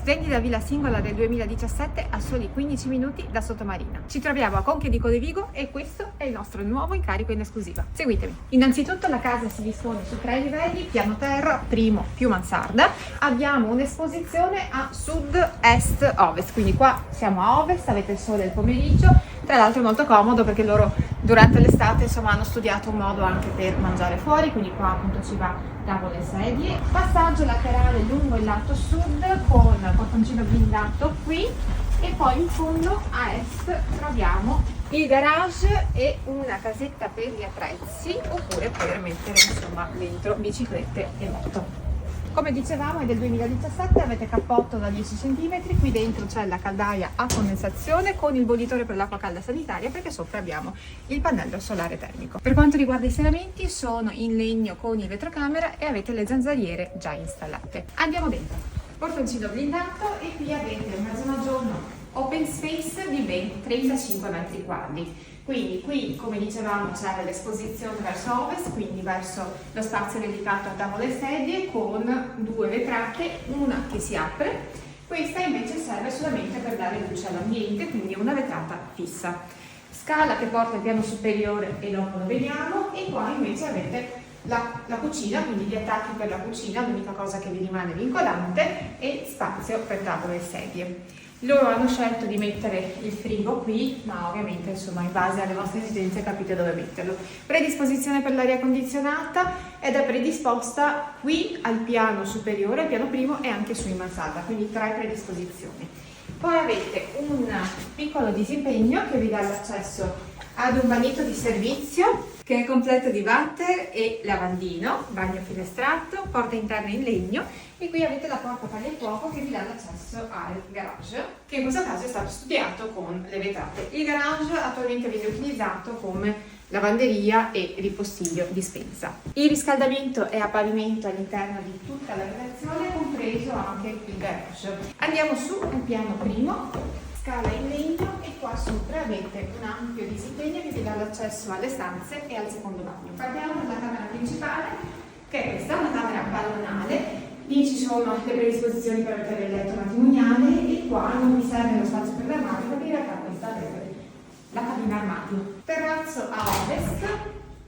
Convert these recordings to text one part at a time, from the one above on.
Splendida villa singola del 2017 a soli 15 minuti da Sottomarina. Ci troviamo a Conche di Codevigo e questo è il nostro nuovo incarico in esclusiva. Seguitemi. Innanzitutto la casa si dispone su 3 livelli, piano terra, primo più mansarda. Abbiamo un'esposizione a sud, est, ovest, quindi qua siamo a ovest, avete il sole del pomeriggio. Tra l'altro è molto comodo perché loro durante l'estate hanno studiato un modo anche per mangiare fuori, quindi qua appunto ci va tavole e sedie. Passaggio laterale lungo il lato sud con portoncino blindato qui e poi in fondo a est troviamo il garage e una casetta per gli attrezzi oppure per mettere dentro biciclette e moto. Come dicevamo è del 2017, avete cappotto da 10 cm, qui dentro c'è la caldaia a condensazione con il bollitore per l'acqua calda sanitaria perché sopra abbiamo il pannello solare termico. Per quanto riguarda i serramenti sono in legno con il vetrocamera e avete le zanzariere già installate. Andiamo dentro. Portoncino blindato e qui avete una zona giorno open space di ben 35 metri quadri. Quindi qui, come dicevamo, c'è l'esposizione verso ovest, quindi verso lo spazio dedicato a tavole e sedie con 2 vetrate, una che si apre, questa invece serve solamente per dare luce all'ambiente, quindi una vetrata fissa. Scala che porta al piano superiore e dopo lo vediamo, e qua invece avete la cucina, quindi gli attacchi per la cucina, l'unica cosa che vi rimane vincolante, e spazio per tavole e sedie. Loro hanno scelto di mettere il frigo qui, ma ovviamente in base alle vostre esigenze capite dove metterlo. Predisposizione per l'aria condizionata ed è predisposta qui al piano superiore, al piano primo e anche su in mansarda, quindi 3 predisposizioni. Poi avete un piccolo disimpegno che vi dà l'accesso ad un bagnetto di servizio che è completo di water e lavandino, bagno finestrato, porta interna in legno e qui avete la porta tagliafuoco che vi dà l'accesso al garage, che in questo caso è stato studiato con le vetrate. Il garage attualmente viene utilizzato come lavanderia e ripostiglio dispensa. Il riscaldamento è a pavimento all'interno di tutta la relazione, compreso anche il garage. Andiamo su al piano primo, scala in legno, e qua sopra avete un ampio disimpegno che vi dà l'accesso alle stanze e al secondo bagno. Partiamo dalla camera principale, che è questa, una camera ballonale. Lì ci sono le predisposizioni per mettere il letto matrimoniale e qua non vi serve lo spazio per l'armadio perché in realtà questa è la cabina armadio. Terrazzo a ovest,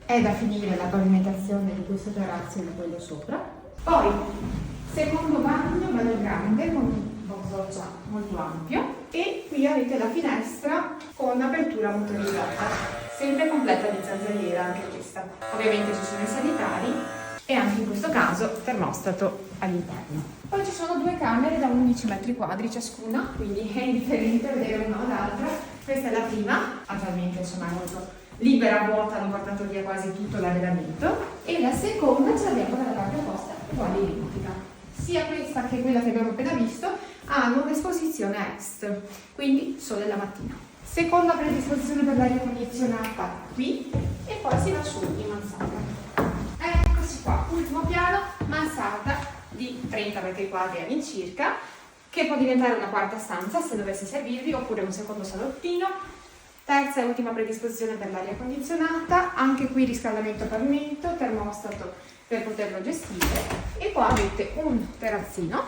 è da finire la pavimentazione di questo terrazzo e di quello sopra. Poi secondo bagno grande con un box molto ampio e qui avete la finestra con apertura motorizzata, sempre completa di zanzariera anche questa. Ovviamente ci sono i sanitari e anche in questo caso termostato all'interno. Poi ci sono 2 camere da 11 metri quadri ciascuna, quindi è indifferente vedere una o l'altra. Questa è la prima, attualmente è molto libera, vuota, hanno portato via quasi tutto l'arredamento, e la seconda ce l'abbiamo dalla parte opposta, uguale identica. Sia questa che quella che abbiamo appena visto hanno un'esposizione a est, quindi sole la mattina. Seconda predisposizione per l'aria condizionata qui e poi si va su in mansarda. Eccoci qua, ultimo piano, mansarda di 30 metri quadri all'incirca, che può diventare una quarta stanza se dovesse servirvi, oppure un secondo salottino. Terza e ultima predisposizione per l'aria condizionata, anche qui riscaldamento a pavimento, termostato per poterlo gestire, e qua avete un terrazzino.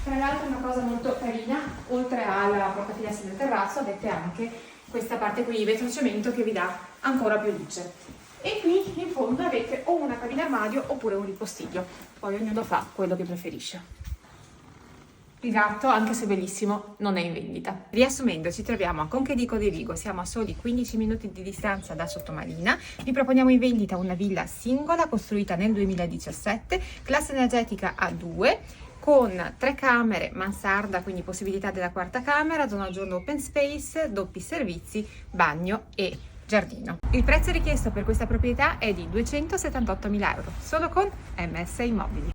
Tra l'altro una cosa molto carina, oltre alla portafinestre del terrazzo avete anche questa parte qui, vetrocemento, che vi dà ancora più luce. E qui in fondo avete o una cabina armadio oppure un ripostiglio, poi ognuno fa quello che preferisce. Il gatto, anche se bellissimo, non è in vendita. Riassumendo, ci troviamo a Conche di Codevigo, siamo a soli 15 minuti di distanza da Sottomarina. Vi proponiamo in vendita una villa singola costruita nel 2017, classe energetica A2, con 3 camere, mansarda, quindi possibilità della quarta camera, zona giorno open space, doppi servizi, bagno e giardino. Il prezzo richiesto per questa proprietà è di 278.000 euro, solo con MS Immobili.